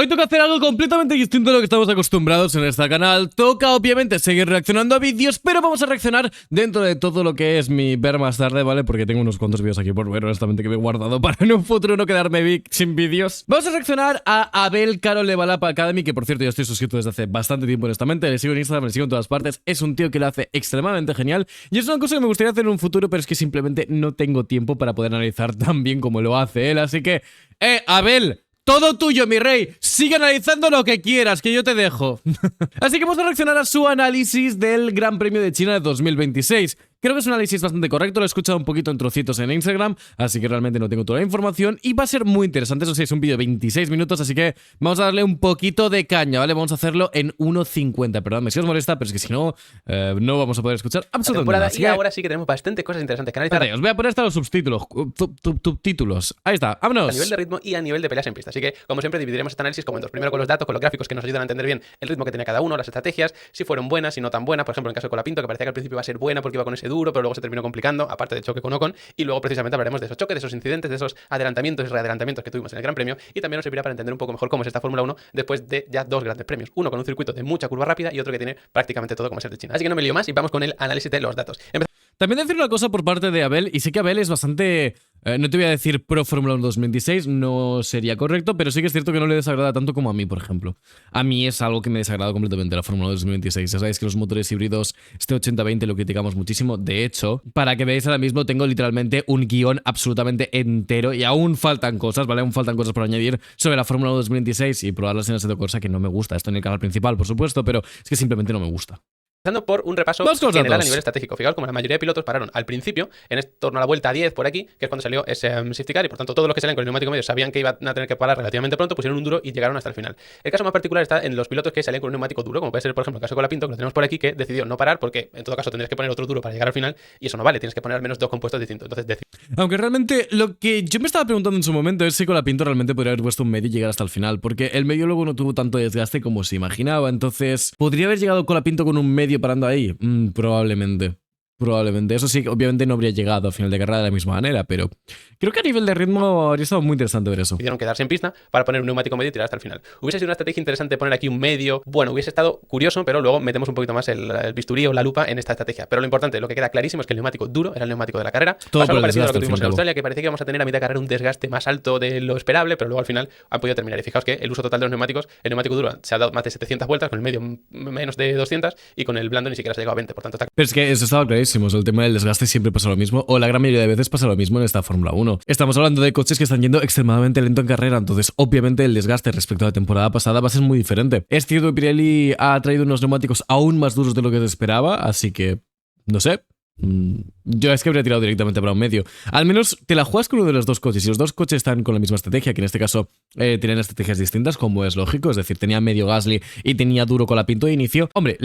Hoy toca hacer algo completamente distinto a lo que estamos acostumbrados en este canal. Toca obviamente seguir reaccionando a vídeos, pero vamos a reaccionar dentro de todo lo que es mi ver más tarde, ¿vale? Porque tengo unos cuantos vídeos aquí por ver, honestamente, que me he guardado para en un futuro no quedarme sin vídeos. Vamos a reaccionar a Abel Caro Level Up Academy, que por cierto yo estoy suscrito desde hace bastante tiempo honestamente. Le sigo en Instagram, le sigo en todas partes. Es un tío que lo hace extremadamente genial y es una cosa que me gustaría hacer en un futuro, pero es que simplemente no tengo tiempo para poder analizar tan bien como lo hace él. Así que, Abel, todo tuyo, mi rey. Sigue analizando lo que quieras, que yo te dejo. Así que vamos a reaccionar a su análisis del Gran Premio de China de 2026. Creo que es un análisis bastante correcto, lo he escuchado un poquito en trocitos en Instagram, así que realmente no tengo toda la información y va a ser muy interesante. Eso sí, es un vídeo de 26 minutos, así que vamos a darle un poquito de caña, ¿vale? Vamos a hacerlo en 1.50, perdóname si os molesta, pero es que si no, no vamos a poder escuchar absolutamente nada. Y ahora sí que tenemos bastante cosas interesantes que analizar. Vale, os voy a poner hasta los subtítulos, subtítulos. Ahí está, vámonos. A nivel de ritmo y a nivel de peleas en pista. Así que, como siempre, dividiremos este análisis como en dos. Primero con los datos, con los gráficos que nos ayudan a entender bien el ritmo que tenía cada uno, las estrategias, si fueron buenas, si no tan buenas. Por ejemplo, en el caso de Colapinto, que parecía que al principio iba a ser buena porque iba con ese duro, pero luego se terminó complicando, aparte del choque con Ocon, y luego precisamente hablaremos de esos choques, de esos incidentes, de esos adelantamientos y readelantamientos que tuvimos en el Gran Premio, y también nos servirá para entender un poco mejor cómo es esta Fórmula 1 después de ya dos grandes premios, uno con un circuito de mucha curva rápida y otro que tiene prácticamente todo como es el de China. Así que no me lío más y vamos con el análisis de los datos. También decir una cosa por parte de Abel, y sé que Abel es bastante... no te voy a decir pro Fórmula 1 2026, no sería correcto, pero sí que es cierto que no le desagrada tanto como a mí, por ejemplo. A mí es algo que me desagrada completamente la Fórmula 1 2026. Ya sabéis que los motores híbridos, este 80-20 lo criticamos muchísimo. De hecho, para que veáis ahora mismo, tengo literalmente un guión absolutamente entero y aún faltan cosas, ¿vale? Aún faltan cosas por añadir sobre la Fórmula 1 2026 y probarlas en Assetto Corsa, que no me gusta. Esto en el canal principal, por supuesto, pero es que simplemente no me gusta. Empezando por un repaso general a nivel estratégico. Fijaos como la mayoría de pilotos pararon al principio, en torno a la vuelta 10 por aquí, que es cuando salió ese safety car, y por tanto todos los que salen con el neumático medio sabían que iban a tener que parar relativamente pronto, pusieron un duro y llegaron hasta el final. El caso más particular está en los pilotos que salían con un neumático duro, como puede ser por ejemplo el caso de Colapinto, que lo tenemos por aquí, que decidió no parar porque en todo caso tendrías que poner otro duro para llegar al final, y eso no vale, tienes que poner al menos dos compuestos distintos. Entonces, aunque realmente lo que yo me estaba preguntando en su momento es si Colapinto realmente podría haber puesto un medio y llegar hasta el final, porque el medio luego no tuvo tanto desgaste como se imaginaba. Entonces, ¿podría haber llegado Colapinto con un medio parando ahí? Probablemente. Eso sí, obviamente no habría llegado al final de carrera de la misma manera, pero creo que a nivel de ritmo habría estado muy interesante ver eso. Pidieron quedarse en pista para poner un neumático medio y tirar hasta el final. Hubiese sido una estrategia interesante poner aquí un medio. Bueno, hubiese estado curioso, pero luego metemos un poquito más el bisturí o la lupa en esta estrategia. Pero lo importante, lo que queda clarísimo es que el neumático duro era el neumático de la carrera. Todo algo parecido a lo que desgaste, tuvimos en Australia, que parecía que íbamos a tener a mitad de carrera un desgaste más alto de lo esperable, pero luego al final han podido terminar. Y fijaos que el uso total de los neumáticos, el neumático duro se ha dado más de 700 vueltas, con el medio menos de 200 y con el blando ni siquiera se ha llegado a 20. Por tanto, está... Pero es que eso estaba clarísimo, el tema del desgaste siempre pasa lo mismo, o la gran mayoría de veces pasa lo mismo en esta Fórmula 1. Estamos hablando de coches que están yendo extremadamente lento en carrera, entonces obviamente el desgaste respecto a la temporada pasada va a ser muy diferente. Es cierto que Pirelli ha traído unos neumáticos aún más duros de lo que se esperaba, así que, no sé. Yo es que habría tirado directamente para un medio. Al menos te la juegas con uno de los dos coches. Si los dos coches están con la misma estrategia, que en este caso tienen estrategias distintas, como es lógico, es decir, tenía medio Gasly y tenía duro Colapinto de inicio. Hombre,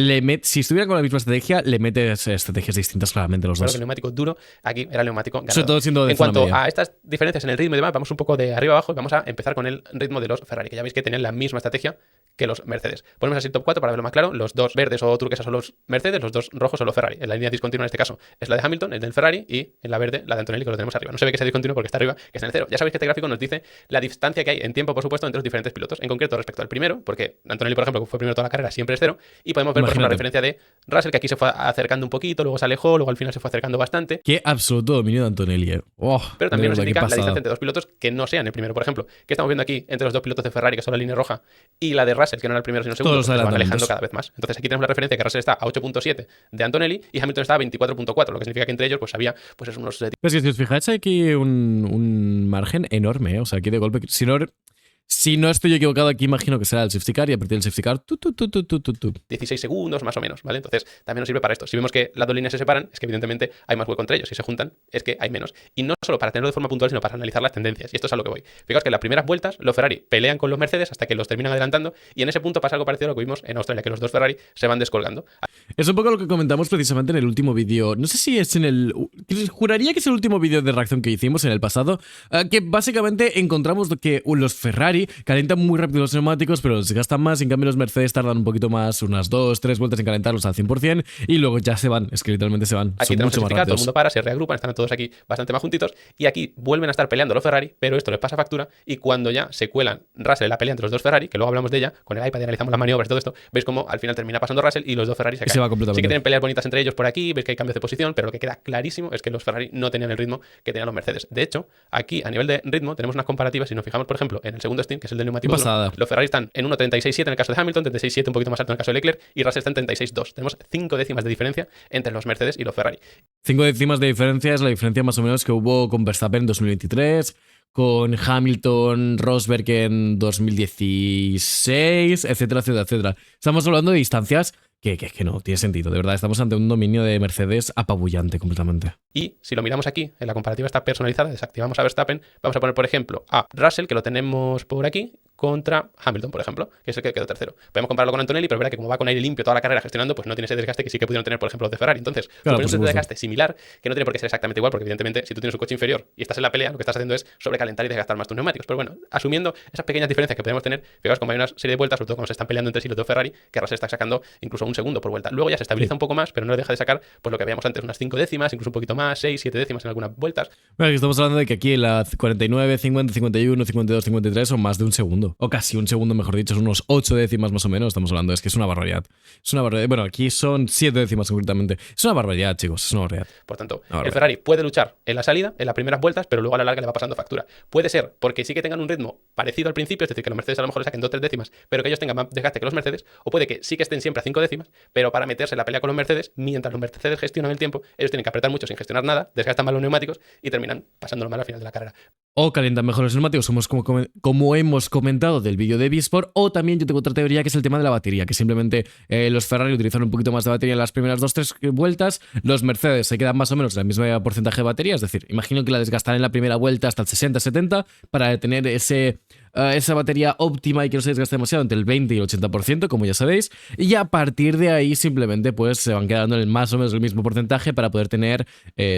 si estuvieran con la misma estrategia, le metes estrategias distintas claramente los dos. Claro que el neumático duro aquí era el neumático ganador. Sobre todo siendo de en cuanto media. a estas diferencias en el ritmo y demás, vamos un poco de arriba abajo y vamos a empezar con el ritmo de los Ferrari, que ya veis que tenían la misma estrategia que los Mercedes. Ponemos así el top 4 para verlo más claro. Los dos verdes o turquesas son los Mercedes, los dos rojos son los Ferrari. En la línea discontinua en este caso es la de Hamilton, el del Ferrari, y en la verde la de Antonelli, que lo tenemos arriba. No se ve que sea discontinuo porque está arriba, que está en el cero. Ya sabéis que este gráfico nos dice la distancia que hay en tiempo, por supuesto, entre los diferentes pilotos. En concreto respecto al primero, porque Antonelli, por ejemplo, que fue primero toda la carrera, siempre es cero. Y podemos ver, por ejemplo, la referencia de Russell, que aquí se fue acercando un poquito, luego se alejó, luego al final se fue acercando bastante. Qué absoluto dominio de Antonelli. Pero también nos indica la distancia entre dos pilotos que no sean el primero. Por ejemplo, que estamos viendo aquí entre los dos pilotos de Ferrari, que son la línea roja, y la de Russell, que no era el primero sino el segundo, se van alejando cada vez más. Entonces aquí tenemos la referencia que Russell está a 8.7 de Antonelli y Hamilton está a 24.4, lo que significa que entre ellos pues había pues unos... Pues que si os fijáis hay aquí un margen enorme, o sea, aquí de golpe, si no estoy equivocado aquí, imagino que será el safety car y a partir del safety car 16 segundos más o menos, ¿vale? Entonces también nos sirve para esto. Si vemos que las dos líneas se separan, es que evidentemente hay más hueco entre ellos. Si se juntan, es que hay menos. Y no solo para tenerlo de forma puntual, sino para analizar las tendencias. Y esto es a lo que voy. Fijaos que en las primeras vueltas los Ferrari pelean con los Mercedes hasta que los terminan adelantando y en ese punto pasa algo parecido a lo que vimos en Australia, que los dos Ferrari se van descolgando. Es un poco lo que comentamos precisamente en el último vídeo. No sé si es en el... Juraría que es el último vídeo de reacción que hicimos en el pasado, que básicamente encontramos que los Ferrari Ferrari calientan muy rápido los neumáticos, pero los desgastan más. En cambio, los Mercedes tardan un poquito más, unas 2-3 vueltas en calentarlos al 100%, y luego ya se van. Es que literalmente se van. Aquí Son tenemos mucho más todo el rápidos. mundo para, se reagrupan, están todos aquí bastante más juntitos, y aquí vuelven a estar peleando los Ferrari, pero esto les pasa factura, y cuando ya se cuelan Russell en la pelea entre los dos Ferrari, que luego hablamos de ella, con el iPad y analizamos las maniobras y todo esto, veis cómo al final termina pasando Russell y los dos Ferrari se caen. Se va completamente. Sí que tienen peleas bonitas entre ellos por aquí, veis que hay cambios de posición, pero lo que queda clarísimo es que los Ferrari no tenían el ritmo que tenían los Mercedes. De hecho, aquí a nivel de ritmo tenemos unas comparativas, si nos fijamos, por ejemplo, en el segundo stint, que es el del neumático 1, los Ferrari están en 1.36.7 en el caso de Hamilton, 36.7 un poquito más alto en el caso de Leclerc, y Russell está en 36.2. Tenemos 5 décimas de diferencia entre los Mercedes y los Ferrari. 5 décimas de diferencia es la diferencia más o menos que hubo con Verstappen en 2023, con Hamilton, Rosberg en 2016, etcétera, etcétera, etcétera. Estamos hablando de distancias que no tiene sentido, de verdad. Estamos ante un dominio de Mercedes apabullante completamente. Y si lo miramos aquí, en la comparativa está personalizada, desactivamos a Verstappen, vamos a poner, por ejemplo, a Russell, que lo tenemos por aquí, contra Hamilton, por ejemplo, que es el que quedó tercero. Podemos compararlo con Antonelli, pero es verdad que como va con aire limpio toda la carrera gestionando, pues no tiene ese desgaste que sí que pudieron tener, por ejemplo, los de Ferrari. Entonces, claro, un desgaste similar, que no tiene por qué ser exactamente igual, porque evidentemente si tú tienes un coche inferior y estás en la pelea, lo que estás haciendo es sobrecalentar y desgastar más tus neumáticos. Pero bueno, asumiendo esas pequeñas diferencias que podemos tener, fijaos como hay una serie de vueltas, sobre todo cuando se están peleando entre sí los dos Ferrari, que Russell está sacando incluso un segundo por vuelta. Luego ya se estabiliza un poco más, pero no deja de sacar pues lo que veíamos antes, unas 5 décimas, incluso un poquito más, 6, 7 décimas en algunas vueltas. Bueno, aquí estamos hablando de que aquí la 49, 50, 51, 52, 53 son más de un segundo, o casi un segundo, mejor dicho, son unos 8 décimas más o menos, estamos hablando, es que es una barbaridad. Es una barbaridad. Bueno, aquí son 7 décimas concretamente. Es una barbaridad, chicos, es una barbaridad. Por tanto, el Ferrari puede luchar en la salida, en las primeras vueltas, pero luego a la larga le va pasando factura. Puede ser porque sí que tengan un ritmo parecido al principio, es decir, que los Mercedes a lo mejor le saquen 2 o 3 décimas, pero que ellos tengan más desgaste que los Mercedes, o puede que sí que estén siempre a 5 décimas, pero para meterse en la pelea con los Mercedes, mientras los Mercedes gestionan el tiempo, ellos tienen que apretar mucho sin gestionar nada, desgastan mal los neumáticos y terminan pasándolo mal al final de la carrera. O calientan mejor los neumáticos, como hemos comentado del vídeo de B-Sport, o también yo tengo otra teoría que es el tema de la batería, que simplemente los Ferrari utilizan un poquito más de batería en las primeras 2-3 vueltas, los Mercedes se quedan más o menos en el mismo porcentaje de batería, es decir, imagino que la desgastan en la primera vuelta hasta el 60-70 para tener esa batería óptima y que no se desgaste demasiado entre el 20 y el 80%, como ya sabéis, y a partir de ahí simplemente pues se van quedando en el más o menos el mismo porcentaje para poder tener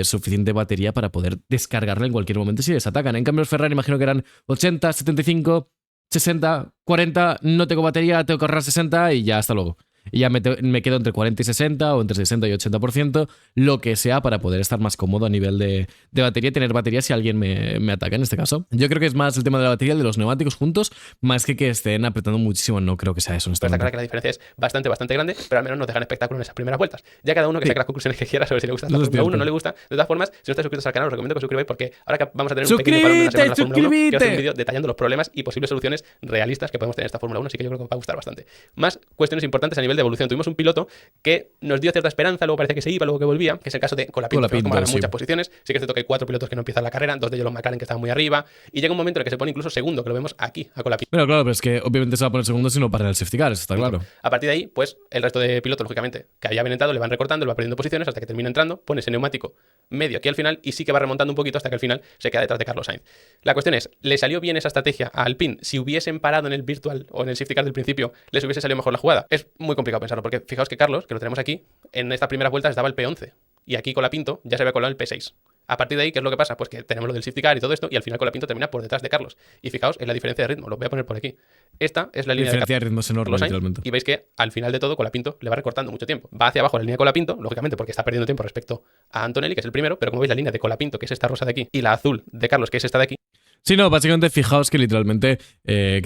suficiente batería para poder descargarla en cualquier momento si les atacan. En cambio los Ferrari imagino que eran 80, 75, 60, 40, no tengo batería, tengo que ahorrar 60 y ya hasta luego. Y ya me quedo entre 40 y 60 o entre 60 y 80%, lo que sea para poder estar más cómodo a nivel de batería y tener batería si alguien me ataca en este caso. Yo creo que es más el tema de la batería, el de los neumáticos juntos, más que estén apretando muchísimo. No creo que sea eso. Está claro que la diferencia es bastante grande, pero al menos nos dejan espectáculo en esas primeras vueltas. Ya cada uno que saque las conclusiones que quiera sobre si le gusta la Fórmula 1 o no le gusta. De todas formas, si no estáis suscritos al canal, os recomiendo que os suscribáis porque ahora que vamos a tener un pequeño parón de una semana en la Fórmula 1, quiero hacer un vídeo detallando los problemas y posibles soluciones realistas que podemos tener en esta Fórmula 1, así que yo creo que os va a gustar bastante. Más cuestiones importantes a nivel de evolución. Tuvimos un piloto que nos dio cierta esperanza, luego parecía que se iba, luego que volvía, que es el caso de Colapinto, como ganan muchas posiciones. Sí que es cierto que hay 4 pilotos que no empiezan la carrera, 2 de ellos los McLaren que estaban muy arriba, y llega un momento en el que se pone incluso segundo, que lo vemos aquí, a Colapinto. Pero claro, pero es que obviamente se va a poner segundo si no para el safety car, eso está claro. A partir de ahí, pues el resto de pilotos, lógicamente, que habían entrado, le van recortando, le va perdiendo posiciones hasta que termina entrando, pone ese neumático medio aquí al final y sí que va remontando un poquito hasta que al final se queda detrás de Carlos Sainz. La cuestión es, ¿le salió bien esa estrategia a Alpine? Si hubiesen parado en el virtual o en el safety car del principio, ¿les hubiese salido mejor la jugada? Es muy complicado pensarlo, porque fijaos que Carlos, que lo tenemos aquí, en esta primera vuelta estaba el P11 y aquí Colapinto ya se había colado el P6. A partir de ahí, ¿qué es lo que pasa? Pues que tenemos lo del safety car y todo esto, y al final Colapinto termina por detrás de Carlos. Y fijaos en la diferencia de ritmo, lo voy a poner por aquí. Esta es la línea de ritmo es enorme, literalmente. Y veis que al final de todo Colapinto le va recortando mucho tiempo. Va hacia abajo la línea de Colapinto, lógicamente porque está perdiendo tiempo respecto a Antonelli, que es el primero, pero como veis la línea de Colapinto, que es esta rosa de aquí, y la azul de Carlos, que es esta de aquí. Sí, no, básicamente fijaos que literalmente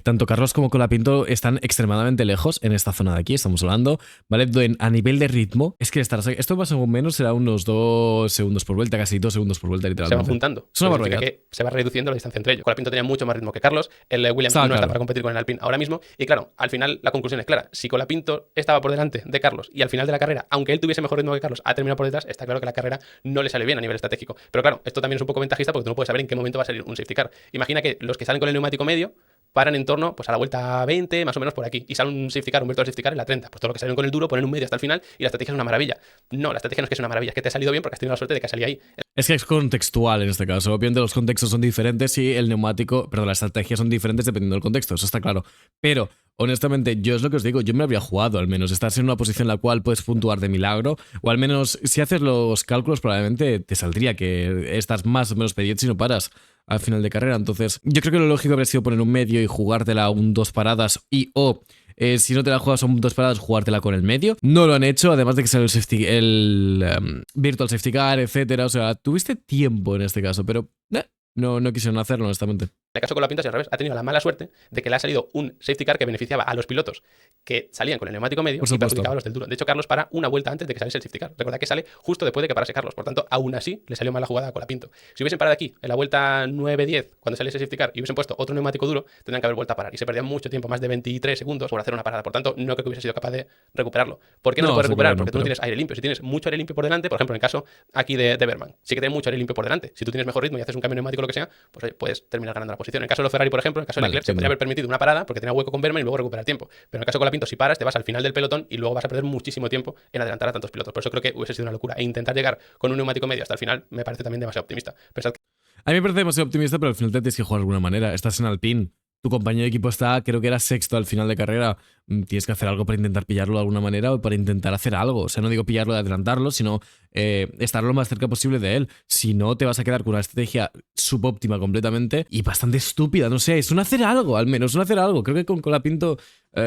tanto Carlos como Colapinto están extremadamente lejos en esta zona de aquí, estamos hablando, ¿vale? A nivel de ritmo, es que esto más o menos será unos 2 segundos por vuelta, casi 2 segundos por vuelta, literalmente. Se van juntando. Es una barbaridad. Que se va reduciendo la distancia entre ellos. Colapinto tenía mucho más ritmo que Carlos, el Williams no está para competir con el Alpine ahora mismo, y claro, al final la conclusión es clara. Si Colapinto estaba por delante de Carlos y al final de la carrera, aunque él tuviese mejor ritmo que Carlos, ha terminado por detrás, está claro que la carrera no le sale bien a nivel estratégico. Pero claro, esto también es un poco ventajista porque tú no puedes saber en qué momento va a salir un safety car. Imagina que los que salen con el neumático medio paran en torno pues a la vuelta 20, más o menos por aquí, y sale un safety car, un virtual safety car en la 30. Pues todo lo que salieron con el duro ponen un medio hasta el final y la estrategia es una maravilla. No, la estrategia no es que es una maravilla, es que te ha salido bien porque has tenido la suerte de que salía ahí. Es que es contextual en este caso. Obviamente los contextos son diferentes y las estrategias son diferentes dependiendo del contexto, eso está claro. Pero, honestamente, yo es lo que os digo, yo me habría jugado al menos, estar en una posición en la cual puedes puntuar de milagro, o al menos si haces los cálculos probablemente te saldría que estás más o menos pendiente si no paras. al final de carrera. Entonces, yo creo que lo lógico habría sido poner un medio y jugártela un 2 paradas si no te la juegas a un 2 paradas, jugártela con el medio. No lo han hecho, además de que sale el Virtual Safety Car, etcétera. O sea, tuviste tiempo en este caso, pero no quisieron hacerlo, honestamente. En el caso con la Pinto es al revés. Ha tenido la mala suerte de que le ha salido un safety car que beneficiaba a los pilotos que salían con el neumático medio y perjudicaba a los del duro. De hecho, Carlos para una vuelta antes de que saliese el safety car. Recuerda que sale justo después de que parase Carlos. Por tanto, aún así le salió mal la jugada con la Pinto. Si hubiesen parado aquí, en la vuelta 9-10, cuando saliese el safety car, y hubiesen puesto otro neumático duro, tendrían que haber vuelto a parar. Y se perdía mucho tiempo, más de 23 segundos, por hacer una parada. Por tanto, no creo que hubiese sido capaz de recuperarlo. ¿Por qué no se puede recuperar? Porque tú no tienes aire limpio. Si tienes mucho aire limpio por delante, por ejemplo, en el caso aquí de Bergman, sí que tienes mucho aire limpio por delante. Si tú tienes mejor ritmo y haces un cambio neumático o lo que sea, pues oye, puedes terminar ganando la posición. En el caso de los Ferrari, por ejemplo, en el caso de Leclerc, se podría haber permitido una parada porque tenía hueco con Bergman y luego recuperar tiempo. Pero en el caso con la Pinto, si paras, te vas al final del pelotón y luego vas a perder muchísimo tiempo en adelantar a tantos pilotos. Por eso creo que hubiese sido una locura. E intentar llegar con un neumático medio hasta el final me parece también demasiado optimista. Pensad que... A mí me parece demasiado optimista, pero al final te tienes que jugar de alguna manera. Estás en Alpine. Tu compañero de equipo está, creo que era sexto al final de carrera. Tienes que hacer algo para intentar pillarlo de alguna manera o para intentar hacer algo. O sea, no digo pillarlo y adelantarlo, sino estar lo más cerca posible de él. Si no, te vas a quedar con una estrategia subóptima completamente y bastante estúpida. No sé, es un hacer algo, al menos, un hacer algo. Creo que con Colapinto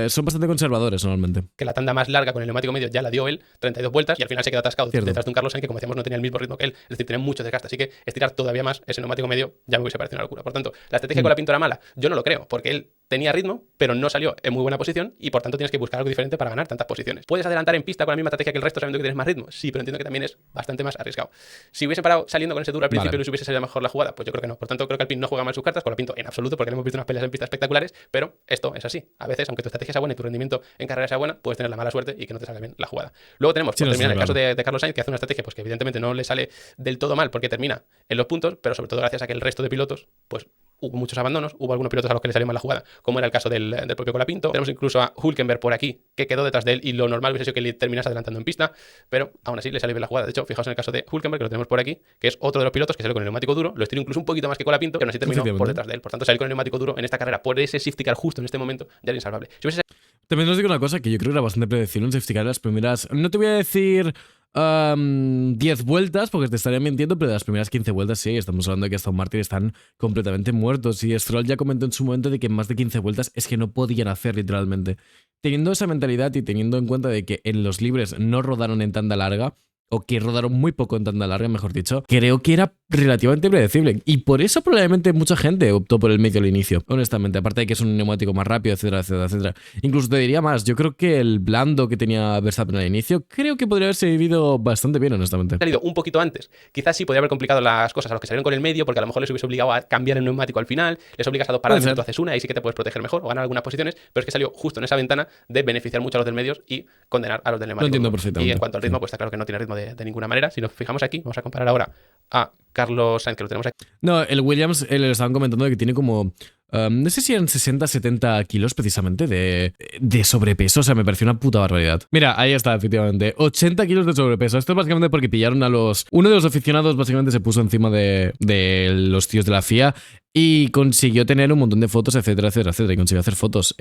son bastante conservadores normalmente. Que la tanda más larga con el neumático medio ya la dio él, 32 vueltas, y al final se quedó atascado detrás de un Carlos Sainz que, como decíamos, no tenía el mismo ritmo que él. Es decir, tenía mucho desgaste. Así que estirar todavía más ese neumático medio ya me hubiese parecido una locura. Por tanto, la estrategia con la Pinto era mala. Yo no lo creo, porque él tenía ritmo, pero no salió en muy buena posición y por tanto tienes que buscar algo diferente para ganar tantas posiciones. ¿Puedes adelantar en pista con la misma estrategia que el resto sabiendo que tienes más ritmo? Sí, pero entiendo que también es bastante más arriesgado. Si hubiesen parado saliendo con ese duro al principio y les hubiese salido mejor la jugada, pues yo creo que no. Por tanto, creo que Alpine no juega mal sus cartas, con la Pinto en absoluto, porque le hemos visto unas peleas en pista espectaculares, pero esto es así. A veces, aunque tu estrategia sea buena y tu rendimiento en carrera sea buena, puedes tener la mala suerte y que no te salga bien la jugada. Luego tenemos, por terminar, el caso de Carlos Sainz, que hace una estrategia pues que evidentemente no le sale del todo mal porque termina en los puntos, pero sobre todo gracias a que el resto de pilotos, pues hubo muchos abandonos, hubo algunos pilotos a los que le salió mal la jugada, como era el caso del propio Colapinto. Tenemos incluso a Hülkenberg por aquí, que quedó detrás de él y lo normal hubiese sido que le terminase adelantando en pista, pero aún así le salió bien la jugada. De hecho, fijaos en el caso de Hülkenberg, que lo tenemos por aquí, que es otro de los pilotos que salió con el neumático duro, lo estiró incluso un poquito más que Colapinto, pero aún así terminó por detrás de él. Por tanto, salir con el neumático duro en esta carrera por ese safety car justo en este momento ya era insalvable. Si hubiese... También os digo una cosa que yo creo que era bastante predecible un safety car en las primeras... No te voy a decir 10 vueltas, porque te estaría mintiendo, pero de las primeras 15 vueltas sí, estamos hablando de que Aston Martin están completamente muertos. Y Stroll ya comentó en su momento de que en más de 15 vueltas es que no podían hacer literalmente. Teniendo esa mentalidad y teniendo en cuenta de que en los libres no rodaron en tanda larga, o que rodaron muy poco en tanda larga, mejor dicho, creo que era relativamente predecible. Y por eso probablemente mucha gente optó por el medio al inicio, honestamente. Aparte de que es un neumático más rápido, etcétera, etcétera, etcétera. Incluso te diría más, yo creo que el blando que tenía Verstappen al inicio, creo que podría haberse vivido bastante bien, honestamente. Salido un poquito antes. Quizás sí podría haber complicado las cosas a los que salieron con el medio, porque a lo mejor les hubiese obligado a cambiar el neumático al final, les obligas a dos paradas y tú haces una, ahí sí que te puedes proteger mejor o ganar algunas posiciones, pero es que salió justo en esa ventana de beneficiar mucho a los del medios y condenar a los del neumático. Lo entiendo perfectamente. Y en cuanto al ritmo, pues está claro que no tiene ritmo de ninguna manera. Si nos fijamos aquí, vamos a comparar ahora a Carlos Sainz, que lo tenemos aquí. No, el Williams, le estaban comentando de que tiene como... no sé si eran 60-70 kilos precisamente de sobrepeso. O sea, me pareció una puta barbaridad. Mira, ahí está, efectivamente. 80 kilos de sobrepeso. Esto es básicamente porque pillaron a los... Uno de los aficionados básicamente se puso encima de los tíos de la FIA y consiguió tener un montón de fotos, etcétera, etcétera, etcétera. Y consiguió hacer fotos.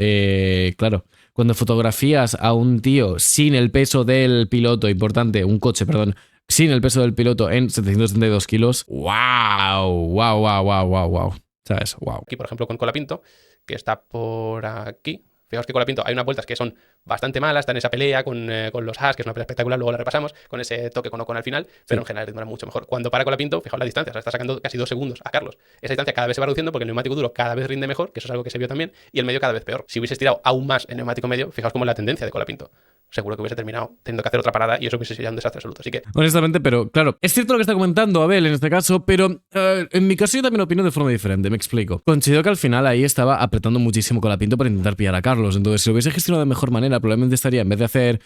Claro, cuando fotografías a un tío sin el peso del piloto, importante, un coche, perdón, sin el peso del piloto en 772 kilos, ¡wow! ¡Wow, wow, wow, wow, wow! ¿Sabes? Wow. Aquí, por ejemplo, con Colapinto, que está por aquí. Fijaos que Colapinto hay unas vueltas que son bastante malas, está en esa pelea con los Haas, que es una pelea espectacular, luego la repasamos, con ese toque con Ocon al final, pero en general el ritmo era mucho mejor. Cuando para Colapinto, fijaos la distancia, o sea, está sacando casi 2 segundos a Carlos. Esa distancia cada vez se va reduciendo porque el neumático duro cada vez rinde mejor, que eso es algo que se vio también, y el medio cada vez peor. Si hubiese estirado aún más el neumático medio, fijaos cómo es la tendencia de Colapinto. Seguro que hubiese terminado teniendo que hacer otra parada y eso hubiese sido un desastre absoluto. Así que... Honestamente, pero claro, es cierto lo que está comentando Abel en este caso, pero en mi caso yo también opino de forma diferente, me explico. Considero que al final ahí estaba apretando muchísimo Colapinto para intentar pillar a Carlos, entonces si lo hubiese gestionado de mejor manera, probablemente estaría, en vez de hacer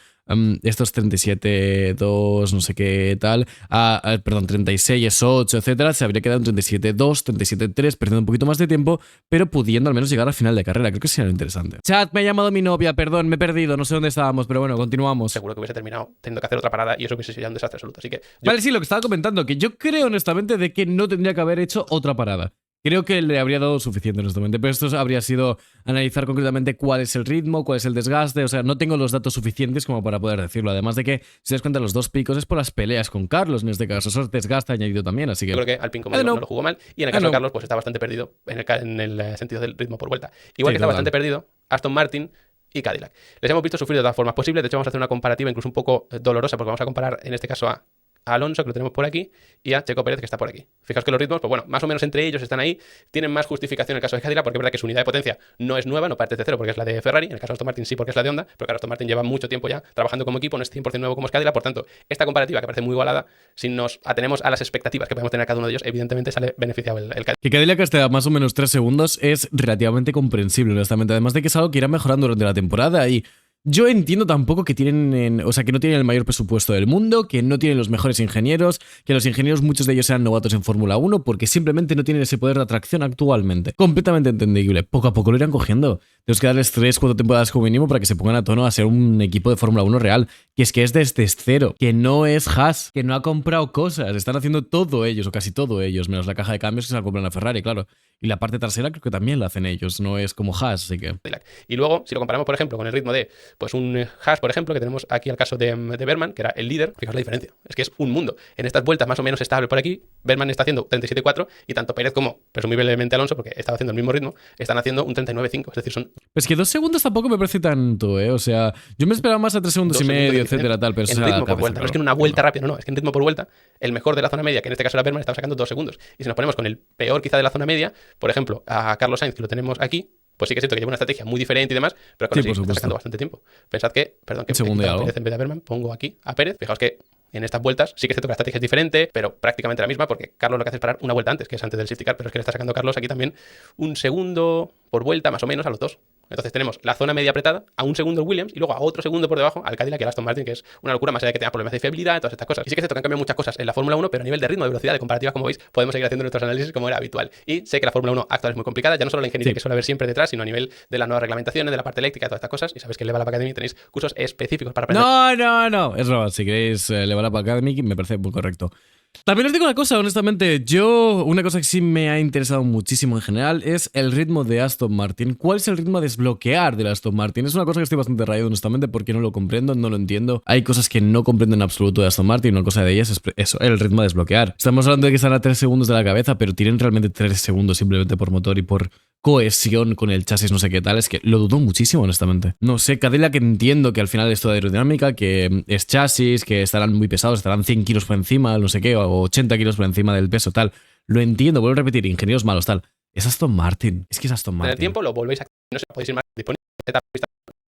estos 37-2, no sé qué tal, perdón, 36-8, etcétera, se habría quedado en 37-2, 37-3, perdiendo un poquito más de tiempo, pero pudiendo al menos llegar al final de carrera. Creo que sería lo interesante. Chat, me ha llamado mi novia, perdón, me he perdido, no sé dónde estábamos, pero bueno, continuamos. Seguro que hubiese terminado teniendo que hacer otra parada y eso hubiese sido un desastre absoluto. Así que Vale, sí, lo que estaba comentando, que yo creo honestamente de que no tendría que haber hecho otra parada. Creo que le habría dado suficiente, honestamente, pero esto habría sido analizar concretamente cuál es el ritmo, cuál es el desgaste, o sea, no tengo los datos suficientes como para poder decirlo. Además de que, si te das cuenta, los dos picos es por las peleas con Carlos, en este caso, eso es desgaste añadido también, así que... Yo creo que Alpine, como digo, no lo jugó mal, y en el caso de Carlos, pues está bastante perdido en el sentido del ritmo por vuelta. Igual Sí, que está total. bastante perdido Aston Martin y Cadillac. Les hemos visto sufrir de todas formas posibles, de hecho vamos a hacer una comparativa incluso un poco dolorosa, porque vamos a comparar en este caso a Alonso, que lo tenemos por aquí, y a Checo Pérez, que está por aquí. Fijaos que los ritmos, pues bueno, más o menos entre ellos están ahí, tienen más justificación en el caso de Cadillac, porque es verdad que su unidad de potencia no es nueva, no parte de cero porque es la de Ferrari, en el caso de Aston Martin sí porque es la de Honda, pero claro, Aston Martin lleva mucho tiempo ya trabajando como equipo, no es 100% nuevo como es Cadillac, por tanto, esta comparativa que parece muy igualada, si nos atenemos a las expectativas que podemos tener cada uno de ellos, evidentemente sale beneficiado el Cadillac. Que Cadillac esté a más o menos 3 segundos es relativamente comprensible, honestamente. Además de que es algo que irá mejorando durante la temporada y yo entiendo tampoco que tienen, o sea, que no tienen el mayor presupuesto del mundo, que no tienen los mejores ingenieros, que los ingenieros muchos de ellos sean novatos en Fórmula 1 porque simplemente no tienen ese poder de atracción actualmente. Completamente entendible. Poco a poco lo irán cogiendo. Tenemos que darles 3-4 temporadas como mínimo para que se pongan a tono a ser un equipo de Fórmula 1 real. Que es desde cero, que no es Haas, que no ha comprado cosas. Están haciendo todo ellos, o casi todo ellos, menos la caja de cambios que se la compran a Ferrari, claro. Y la parte trasera creo que también la hacen ellos, no es como Haas, así que... Y luego, si lo comparamos, por ejemplo, con el ritmo de pues un Haas, por ejemplo, que tenemos aquí al caso de Berman, que era el líder, fijaos la diferencia. Es que es un mundo. En estas vueltas más o menos estable por aquí, Berman está haciendo 37.4 y tanto Pérez como presumiblemente Alonso, porque estaba haciendo el mismo ritmo, están haciendo un 39.5. Es decir, son... Es que 2 segundos tampoco me parece tanto, ¿eh? O sea, yo me esperaba más a 3 segundos y medio, etcétera, tal, pero en ritmo por vuelta. No es que en una vuelta rápida, no, es que en ritmo por vuelta, el mejor de la zona media, que en este caso era Berman, estaba sacando 2 segundos. Y si nos ponemos con el peor quizá de la zona media, por ejemplo, a Carlos Sainz, que lo tenemos aquí, pues sí que es cierto que lleva una estrategia muy diferente y demás, pero con eso está sacando bastante tiempo. Pensad que, perdón, que segundo a Pérez en vez de a Berman, pongo aquí a Pérez. Fijaos que en estas vueltas sí que es cierto que la estrategia es diferente, pero prácticamente la misma, porque Carlos lo que hace es parar una vuelta antes, que es antes del safety car, pero es que le está sacando Carlos aquí también un segundo por vuelta, más o menos, a los dos. Entonces tenemos la zona media apretada, a un segundo el Williams y luego a otro segundo por debajo al Cadillac y al Aston Martin, que es una locura, más allá de que tenga problemas de fiabilidad y todas estas cosas. Y sí que es cierto que han cambiado muchas cosas en la Fórmula 1, pero a nivel de ritmo, de velocidad, de comparativa, como veis, podemos seguir haciendo nuestros análisis como era habitual. Y sé que la Fórmula 1 actual es muy complicada, ya no solo la ingeniería que suele haber siempre detrás, sino a nivel de las nuevas reglamentaciones, de la parte eléctrica, todas estas cosas. Y sabéis que en Level Up Academy tenéis cursos específicos para aprender. No. Es broma, si queréis Level Up Academy, me parece muy correcto. También os digo una cosa, honestamente, una cosa que sí me ha interesado muchísimo en general es el ritmo de Aston Martin. ¿Cuál es el ritmo a desbloquear de Aston Martin? Es una cosa que estoy bastante rayado, honestamente, porque no lo comprendo, no lo entiendo. Hay cosas que no comprendo en absoluto de Aston Martin, una cosa de ellas es eso, el ritmo a desbloquear. Estamos hablando de que están a 3 segundos de la cabeza, pero tienen realmente 3 segundos simplemente por motor y por cohesión con el chasis, no sé qué tal. Es que lo dudo muchísimo, honestamente. No sé, Cadillac entiendo que al final es toda aerodinámica, que es chasis, que estarán muy pesados, estarán 100 kilos por encima, no sé qué, o 80 kilos por encima del peso, tal. Lo entiendo, vuelvo a repetir, ingenieros malos, tal. Es Aston Martin, es que es Aston Martin. En el tiempo lo volvéis a... No sé, podéis ir más disponible.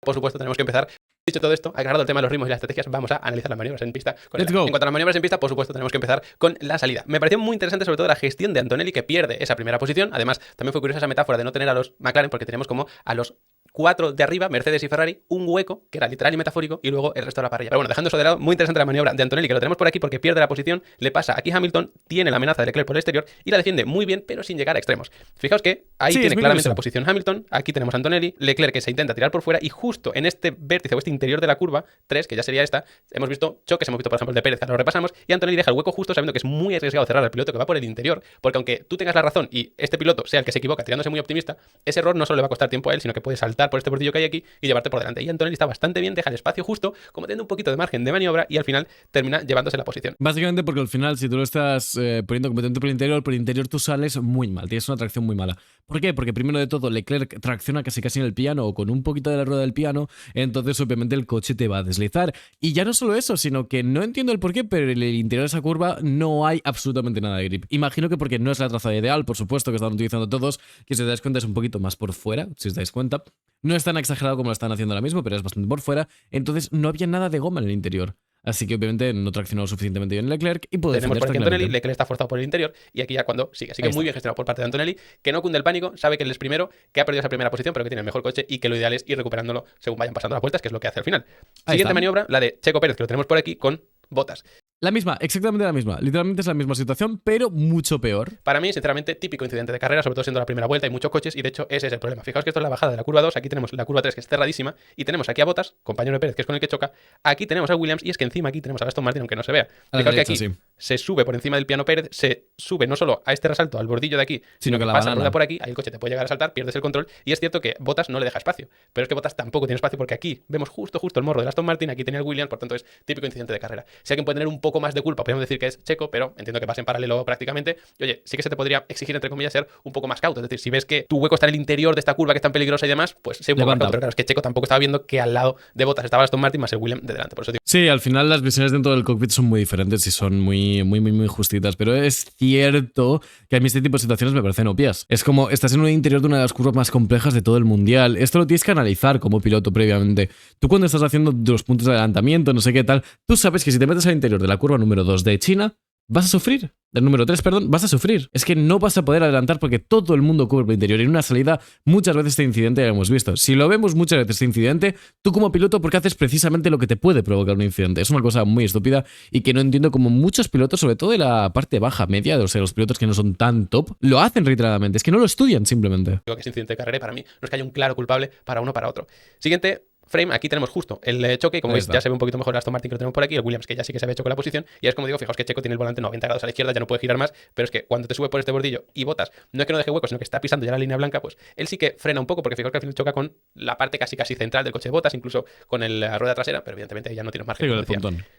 Por supuesto, tenemos que empezar. Dicho todo esto, aclarado el tema de los ritmos y las estrategias, vamos a analizar las maniobras en pista. En cuanto a las maniobras en pista, por supuesto, tenemos que empezar con la salida. Me pareció muy interesante, sobre todo, la gestión de Antonelli, que pierde esa primera posición. Además, también fue curiosa esa metáfora de no tener a los McLaren, porque teníamos como a los 4 de arriba, Mercedes y Ferrari, un hueco, que era literal y metafórico, y luego el resto de la parrilla. Pero bueno, dejando eso de lado, muy interesante la maniobra de Antonelli, que lo tenemos por aquí porque pierde la posición, le pasa aquí Hamilton, tiene la amenaza de Leclerc por el exterior y la defiende muy bien, pero sin llegar a extremos. Fijaos que ahí tiene claramente la posición Hamilton, aquí tenemos a Antonelli, Leclerc que se intenta tirar por fuera y justo en este vértice o este interior de la curva 3, que ya sería esta, hemos visto choques, hemos visto por ejemplo el de Pérez, que ahora lo repasamos, y Antonelli deja el hueco justo sabiendo que es muy arriesgado cerrar al piloto que va por el interior, porque aunque tú tengas la razón y este piloto sea el que se equivoca tirándose muy optimista, ese error no solo le va a costar tiempo a él, sino que puede saltar por este bordillo que hay aquí y llevarte por delante. Y Antonelli está bastante bien, deja el espacio justo, como teniendo un poquito de margen de maniobra y al final termina llevándose la posición. Básicamente porque al final, si tú lo estás poniendo completamente por el interior tú sales muy mal, tienes una tracción muy mala. ¿Por qué? Porque primero de todo Leclerc tracciona casi en el piano o con un poquito de la rueda del piano, entonces obviamente el coche te va a deslizar. Y ya no solo eso, sino que no entiendo el por qué, pero en el interior de esa curva no hay absolutamente nada de grip. Imagino que porque no es la trazada ideal, por supuesto, que están utilizando todos, que si te das cuenta es un poquito más por fuera, si os dais cuenta. No es tan exagerado como lo están haciendo ahora mismo, pero es bastante por fuera, entonces no había nada de goma en el interior. Así que obviamente no traccionó suficientemente bien Leclerc y puede tenemos por aquí Antonelli, Leclerc está forzado por el interior y aquí ya cuando sigue. Así que muy bien gestionado por parte de Antonelli, que no cunde el pánico, sabe que él es primero, que ha perdido esa primera posición, pero que tiene el mejor coche y que lo ideal es ir recuperándolo según vayan pasando las vueltas, que es lo que hace al final. Siguiente maniobra, la de Checo Pérez, que lo tenemos por aquí con Bottas. La misma, exactamente la misma. Literalmente es la misma situación, pero mucho peor. Para mí, sinceramente, típico incidente de carrera, sobre todo siendo la primera vuelta, hay muchos coches y de hecho ese es el problema. Fijaos que esto es la bajada de la curva 2, aquí tenemos la curva 3 que es cerradísima y tenemos aquí a Bottas, compañero de Pérez, que es con el que choca, aquí tenemos a Williams y es que encima aquí tenemos a Aston Martin, aunque no se vea. Fijaos que aquí se sube por encima del piano Pérez, se sube no solo a este resalto, al bordillo de aquí, sino que la pasa, banana. rueda por aquí, ahí el coche te puede llegar a saltar, pierdes el control, y es cierto que Bottas no le deja espacio, pero es que Bottas tampoco tiene espacio porque aquí vemos justo el morro del Aston Martin, aquí tenía el Williams, por tanto es típico incidente de carrera. Si alguien puede tener un poco más de culpa, podríamos decir que es Checo, pero entiendo que pasa en paralelo prácticamente, y oye, sí que se te podría exigir, entre comillas, ser un poco más cauto, es decir, si ves que tu hueco está en el interior de esta curva que es tan peligrosa y demás, pues sé un poco más cauto, pero claro, es que Checo tampoco estaba viendo que al lado de Bottas estaba Aston Martin más el Williams de delante, por eso digo. Sí, al final las visiones dentro del cockpit son muy diferentes y son muy justitas, pero es cierto que a mí este tipo de situaciones me parecen obvias. Es como estás en un interior de una de las curvas más complejas de todo el mundial. Esto lo tienes que analizar como piloto previamente. Tú cuando estás haciendo los puntos de adelantamiento, no sé qué tal, tú sabes que si te metes al interior de la curva número 2 de China, vas a sufrir. Del número 3, perdón, vas a sufrir. Es que no vas a poder adelantar porque todo el mundo cubre el interior. Y en una salida, muchas veces este incidente ya lo hemos visto. Si lo vemos muchas veces este incidente, tú como piloto, ¿por qué haces precisamente lo que te puede provocar un incidente? Es una cosa muy estúpida y que no entiendo cómo muchos pilotos, sobre todo de la parte baja, media, o sea, los pilotos que no son tan top, lo hacen reiteradamente. Es que no lo estudian simplemente. Digo que es incidente de carrera y para mí no es que haya un claro culpable para uno o para otro. Siguiente frame, aquí tenemos justo el choque, como veis ya se ve un poquito mejor el Aston Martin que lo tenemos por aquí, el Williams que ya sí que se había hecho con la posición, y es como digo, fijaos que Checo tiene el volante 90 grados a la izquierda, ya no puede girar más, pero es que cuando te sube por este bordillo y Bottas, no es que no deje hueco, sino que está pisando ya la línea blanca, pues él sí que frena un poco, porque fijaos que al final choca con la parte casi central del coche de Bottas, incluso con la rueda trasera, pero evidentemente ya no tienes margen.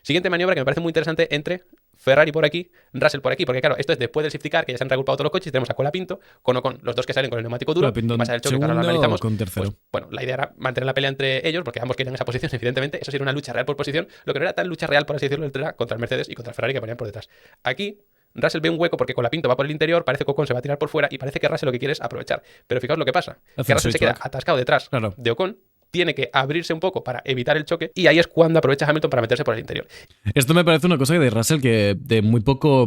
Siguiente maniobra que me parece muy interesante entre Ferrari por aquí, Russell por aquí, porque claro, esto es después del safety car, que ya se han reagrupado todos los coches, tenemos a Colapinto, con Ocon, los dos que salen con el neumático duro, y pasa el choque que ahora lo analizamos. Pues, bueno, la idea era mantener la pelea entre ellos, porque ambos querían esa posición, evidentemente, eso sería una lucha real por posición, lo que no era tan lucha real, por así decirlo, era contra el Mercedes y contra el Ferrari que ponían por detrás. Aquí Russell ve un hueco porque Colapinto va por el interior, parece que Ocon se va a tirar por fuera y parece que Russell lo que quiere es aprovechar. Pero fijaos lo que pasa, que Russell se queda atascado detrás de Ocon, tiene que abrirse un poco para evitar el choque y ahí es cuando aprovecha Hamilton para meterse por el interior. Esto me parece una cosa de Russell que de muy poco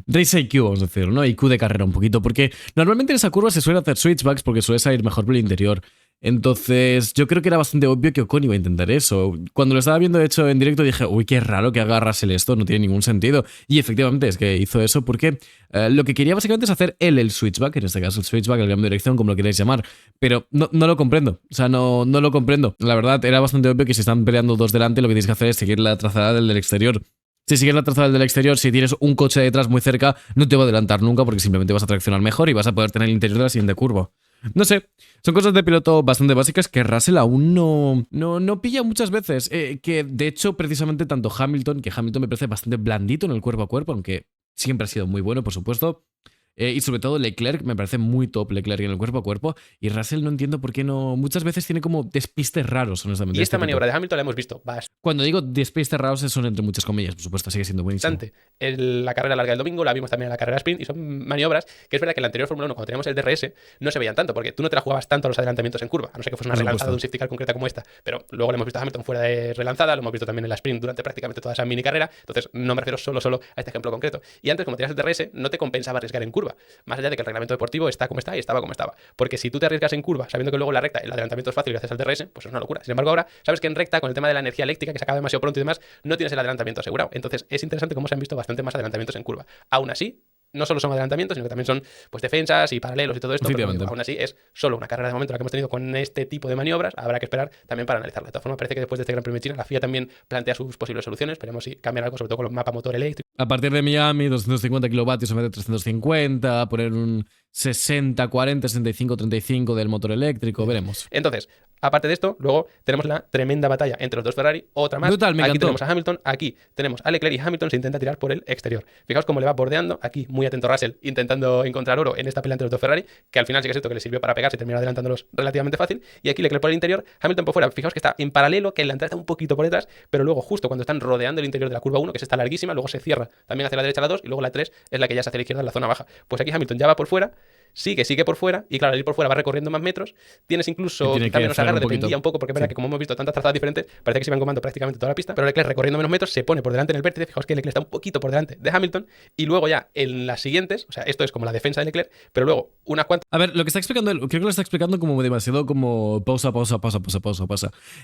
race IQ, vamos a decir, ¿no? IQ de carrera un poquito, porque normalmente en esa curva se suele hacer switchbacks porque suele salir mejor por el interior. Entonces, yo creo que era bastante obvio que Ocon iba a intentar eso. Cuando lo estaba viendo de hecho en directo dije, uy, qué raro que haga Russell esto, no tiene ningún sentido. Y efectivamente es que hizo eso porque lo que quería básicamente es hacer él el switchback, en este caso el switchback, el cambio de dirección, como lo queráis llamar. Pero no lo comprendo, o sea, no lo comprendo. La verdad, era bastante obvio que si están peleando dos delante, lo que tienes que hacer es seguir la trazada del exterior. Si sigues la trazada del exterior, si tienes un coche detrás muy cerca, no te va a adelantar nunca porque simplemente vas a traccionar mejor y vas a poder tener el interior de la siguiente curva. No sé, son cosas de piloto bastante básicas que Russell aún no pilla muchas veces. Que de hecho, precisamente tanto Hamilton, que Hamilton me parece bastante blandito en el cuerpo a cuerpo, aunque siempre ha sido muy bueno, por supuesto. Y sobre todo Leclerc, me parece muy top Leclerc en el cuerpo a cuerpo. Y Russell no entiendo por qué no. Muchas veces tiene como despistes raros, honestamente. Y esta maniobra de Hamilton la hemos visto bastante. Cuando digo despistes raros, son entre muchas comillas, por supuesto, sigue siendo buenísimo. La carrera larga del domingo, la vimos también en la carrera sprint, y son maniobras que es verdad que en la anterior Fórmula 1, cuando teníamos el DRS, no se veían tanto, porque tú no te la jugabas tanto a los adelantamientos en curva, a no ser que fuese una relanzada de un safety car concreta como esta. Pero luego le hemos visto a Hamilton fuera de relanzada, lo hemos visto también en la sprint durante prácticamente toda esa mini carrera. Entonces, no me refiero solo a este ejemplo concreto. Y antes, como tenías el DRS, no te compensaba arriesgar en curva, más allá de que el reglamento deportivo está como está y estaba como estaba. Porque si tú te arriesgas en curva, sabiendo que luego en la recta el adelantamiento es fácil y haces el DRS, pues es una locura. Sin embargo, ahora sabes que en recta, con el tema de la energía eléctrica, que se acaba demasiado pronto y demás, no tienes el adelantamiento asegurado. Entonces, es interesante cómo se han visto bastante más adelantamientos en curva. Aún así, no solo son adelantamientos, sino que también son pues defensas y paralelos y todo esto, pero aún así es solo una carrera de momento la que hemos tenido con este tipo de maniobras. Habrá que esperar también para analizarla. De todas formas, parece que después de este Gran Premio de China, la FIA también plantea sus posibles soluciones. Esperemos si cambian algo, sobre todo con los mapas motor eléctrico. A partir de Miami, 250 kilovatios en vez de 350, poner un 60, 40, 65, 35 del motor eléctrico, veremos. Entonces, aparte de esto, luego tenemos la tremenda batalla entre los dos Ferrari, otra más. Brutal, me aquí encantó. tenemos a Hamilton, aquí tenemos a Leclerc y Hamilton se intenta tirar por el exterior. Fijaos cómo le va bordeando, aquí muy atento Russell, intentando encontrar oro en esta pelea entre los dos Ferrari, que al final sí que es cierto que le sirvió para pegarse y terminar adelantándolos relativamente fácil. Y aquí Leclerc por el interior, Hamilton por fuera. Fijaos que está en paralelo, que la entrada está un poquito por detrás, pero luego justo cuando están rodeando el interior de la curva 1, que es esta larguísima, luego se cierra también hacia la derecha la 2 y luego la 3 es la que ya se hace a la izquierda en la zona baja. Pues aquí Hamilton ya va por fuera, sigue por fuera, y claro, al ir por fuera va recorriendo más metros. Tienes incluso también menos agarre, dependía un poco, porque es verdad que como hemos visto tantas trazadas diferentes, parece que se iban comando prácticamente toda la pista, pero Leclerc recorriendo menos metros se pone por delante en el vértice. Fijaos que Leclerc está un poquito por delante de Hamilton, y luego ya en las siguientes, o sea, esto es como la defensa de Leclerc, pero luego unas cuantas. A ver, lo que está explicando él, creo que lo está explicando como demasiado como pausa.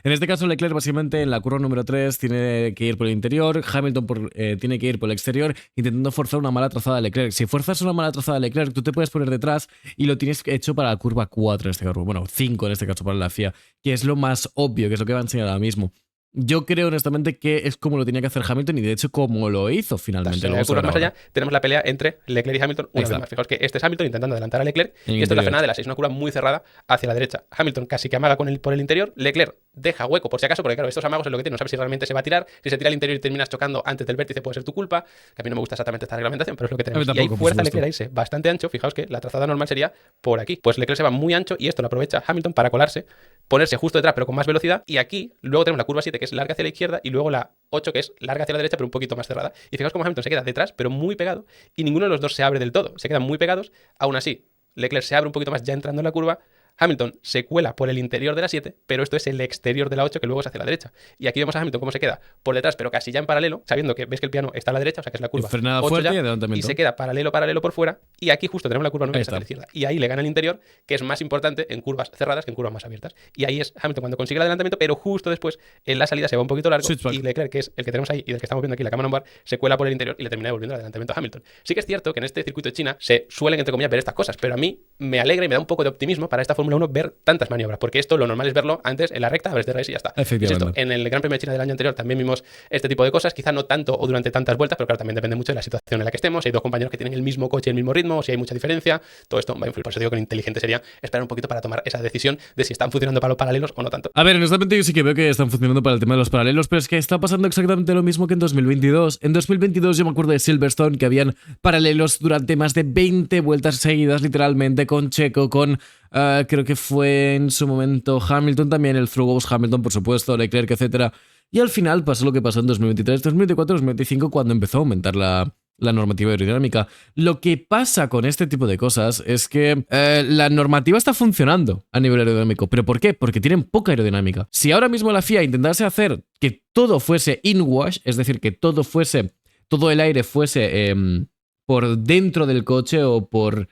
En este caso, Leclerc básicamente en la curva número 3 tiene que ir por el interior, Hamilton tiene que ir por el exterior, intentando forzar una mala trazada de Leclerc. Si fuerzas una mala trazada de Leclerc, tú te puedes poner detrás y lo tienes hecho para la curva 4 en este caso, bueno, 5 en este caso para la FIA, que es lo más obvio, que es lo que va a enseñar ahora mismo. Yo creo honestamente que es como lo tenía que hacer Hamilton y de hecho como lo hizo finalmente. Entonces, Luego más allá, tenemos la pelea entre Leclerc y Hamilton una vez más. Fijaos que este es Hamilton intentando adelantar a Leclerc y esto es la frenada de la 6, una curva muy cerrada hacia la derecha. Hamilton casi que amaga por el interior, Leclerc deja hueco por si acaso, porque claro, estos amagos es lo que tiene, no sabes si realmente se va a tirar, si se tira al interior y terminas chocando antes del vértice puede ser tu culpa, que a mí no me gusta exactamente esta reglamentación, pero es lo que tenemos. Y ahí fuerza a Leclerc a irse bastante ancho, fijaos que la trazada normal sería por aquí, pues Leclerc se va muy ancho y esto lo aprovecha Hamilton para colarse, ponerse justo detrás pero con más velocidad y aquí luego tenemos la curva 7 que es larga hacia la izquierda y luego la 8 que es larga hacia la derecha pero un poquito más cerrada y fijaos cómo Hamilton se queda detrás pero muy pegado y ninguno de los dos se abre del todo, se quedan muy pegados, aún así Leclerc se abre un poquito más ya entrando en la curva, Hamilton se cuela por el interior de la 7, pero esto es el exterior de la 8 que luego es hacia la derecha. Y aquí vemos a Hamilton cómo se queda por detrás, pero casi ya en paralelo, sabiendo que ves que el piano está a la derecha, o sea que es la curva 8 ya, y se queda paralelo por fuera, y aquí justo tenemos la curva 9 que está a la izquierda. Y ahí le gana el interior, que es más importante en curvas cerradas que en curvas más abiertas. Y ahí es Hamilton cuando consigue el adelantamiento, pero justo después en la salida se va un poquito largo y Leclerc, que es el que tenemos ahí y del que estamos viendo aquí la cámara on-board, se cuela por el interior y le termina devolviendo el adelantamiento a Hamilton. Sí que es cierto que en este circuito de China se suelen, entre comillas, ver estas cosas, pero a mí me alegra y me da un poco de optimismo para esta Fórmula 1 ver tantas maniobras, porque esto lo normal es verlo antes en la recta, a ver DRS y ya está. Efectivamente. En el Gran Premio de China del año anterior también vimos este tipo de cosas, quizá no tanto o durante tantas vueltas, pero claro, también depende mucho de la situación en la que estemos, si hay dos compañeros que tienen el mismo coche y el mismo ritmo, o si hay mucha diferencia, todo esto va a influir. Por eso digo que lo inteligente sería esperar un poquito para tomar esa decisión de si están funcionando para los paralelos o no tanto. A ver, honestamente yo sí que veo que están funcionando para el tema de los paralelos, pero es que está pasando exactamente lo mismo que en 2022. En 2022 yo me acuerdo de Silverstone, que habían paralelos durante más de 20 vueltas seguidas, literalmente, con Checo, con creo que fue en su momento Hamilton también, el Through Hamilton, por supuesto, Leclerc, etcétera. Y al final pasó lo que pasó en 2023, 2024, 2025, cuando empezó a aumentar la normativa aerodinámica. Lo que pasa con este tipo de cosas es que la normativa está funcionando a nivel aerodinámico. ¿Pero por qué? Porque tienen poca aerodinámica. Si ahora mismo la FIA intentase hacer que todo fuese inwash, es decir, que todo el aire fuese por dentro del coche o por...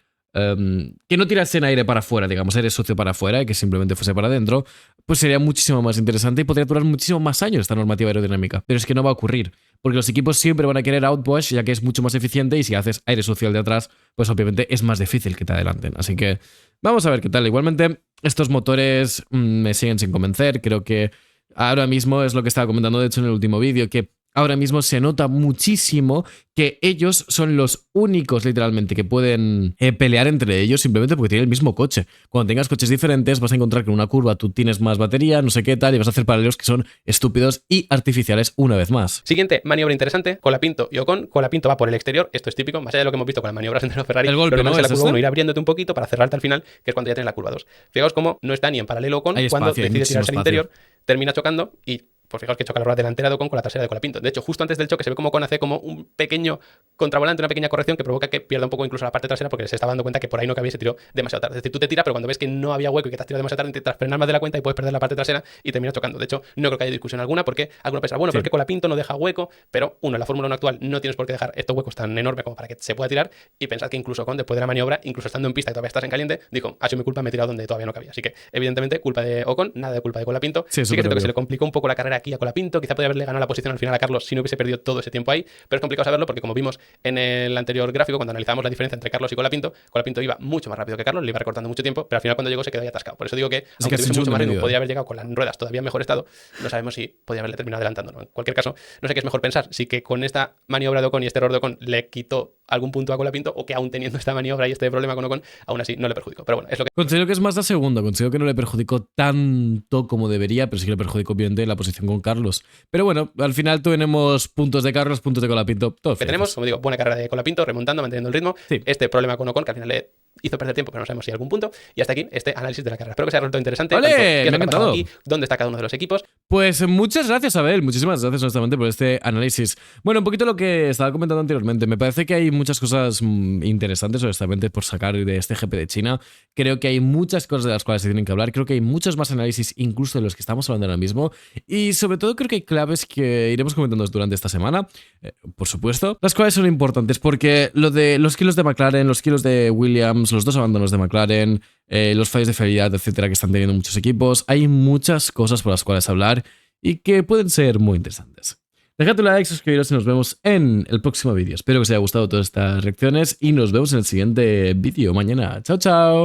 que no tirasen aire para afuera, digamos, aire sucio para afuera y que simplemente fuese para adentro, pues sería muchísimo más interesante y podría durar muchísimo más años esta normativa aerodinámica. Pero es que no va a ocurrir, porque los equipos siempre van a querer outwash, ya que es mucho más eficiente y si haces aire sucio al de atrás, pues obviamente es más difícil que te adelanten. Así que vamos a ver qué tal. Igualmente, estos motores me siguen sin convencer. Creo que ahora mismo es lo que estaba comentando, de hecho, en el último vídeo, que ahora mismo se nota muchísimo que ellos son los únicos, literalmente, que pueden pelear entre ellos simplemente porque tienen el mismo coche. Cuando tengas coches diferentes vas a encontrar que en una curva tú tienes más batería, no sé qué tal, y vas a hacer paralelos que son estúpidos y artificiales una vez más. Siguiente maniobra interesante, Colapinto y Ocon. Colapinto va por el exterior, esto es típico, más allá de lo que hemos visto con las maniobras entre los Ferrari. El golpe, lo ¿no? que la ¿Es curva 1 este? ir abriéndote un poquito para cerrarte al final, que es cuando ya tienes la curva 2. Fijaos cómo no está ni en paralelo Ocon cuando decide tirarse al interior, termina chocando y... Pues fijaos que choca la rueda delantera de Ocon con la trasera de Colapinto. De hecho, justo antes del choque se ve como Ocon hace como un pequeño contravolante, una pequeña corrección que provoca que pierda un poco incluso la parte trasera porque se estaba dando cuenta que por ahí no cabía y se tiró demasiado tarde. Es decir, tú te tiras, pero cuando ves que no había hueco y que te has tirado demasiado tarde, intentas frenar más de la cuenta y puedes perder la parte trasera y terminas chocando. De hecho, no creo que haya discusión alguna porque alguno piensa, bueno, pero es que Colapinto no deja hueco, pero uno, en la Fórmula 1 actual no tienes por qué dejar estos huecos tan enormes como para que se pueda tirar y pensad que incluso Ocon, después de la maniobra, incluso estando en pista y todavía estás en caliente, dijo, ha sido mi culpa, me he tirado donde todavía no cabía. Así que, evidentemente, culpa de Ocon, nada de culpa de Colapinto. Sí que es cierto que se le complicó un poco la carrera aquí a Colapinto, quizá podría haberle ganado la posición al final a Carlos si no hubiese perdido todo ese tiempo ahí, pero es complicado saberlo porque como vimos en el anterior gráfico, cuando analizamos la diferencia entre Carlos y Colapinto iba mucho más rápido que Carlos, le iba recortando mucho tiempo, pero al final cuando llegó se quedó ahí atascado. Por eso digo que aunque tuviese mucho más ritmo, podría haber llegado con las ruedas todavía en mejor estado, no sabemos si podría haberle terminado adelantando, ¿no? En cualquier caso, no sé qué es mejor pensar, si que con esta maniobra de Ocon y este error de Ocon le quitó algún punto a Colapinto o que aún teniendo esta maniobra y este problema con Ocon, aún así no le perjudicó. Pero bueno, es lo que... Considero que es más la segunda, considero que no le perjudicó tanto como debería, pero sí que le perjudicó obviamente la posición con Carlos. Pero bueno, al final tenemos puntos de Carlos, puntos de Colapinto, todo que tenemos, como digo, buena carrera de Colapinto, remontando, manteniendo el ritmo. Sí. Este problema con Ocon, que al final le hizo perder tiempo, pero no sabemos si algún punto. Y hasta aquí este análisis de la carrera. Espero que sea resultado interesante. Vale, me ha encantado. Aquí, ¿dónde está cada uno de los equipos? Pues muchas gracias, Abel. Muchísimas gracias, honestamente, por este análisis. Bueno, un poquito lo que estaba comentando anteriormente. Me parece que hay muchas cosas interesantes, honestamente, por sacar de este GP de China. Creo que hay muchas cosas de las cuales se tienen que hablar. Creo que hay muchos más análisis, incluso de los que estamos hablando ahora mismo. Y sobre todo, creo que hay claves que iremos comentando durante esta semana, por supuesto, las cuales son importantes, porque lo de los kilos de McLaren, los kilos de Williams, los dos abandonos de McLaren, los fallos de fiabilidad, etcétera, que están teniendo muchos equipos. Hay muchas cosas por las cuales hablar y que pueden ser muy interesantes. Dejad un like, suscribiros y nos vemos en el próximo vídeo. Espero que os haya gustado todas estas reacciones y nos vemos en el siguiente vídeo mañana. Chao, chao.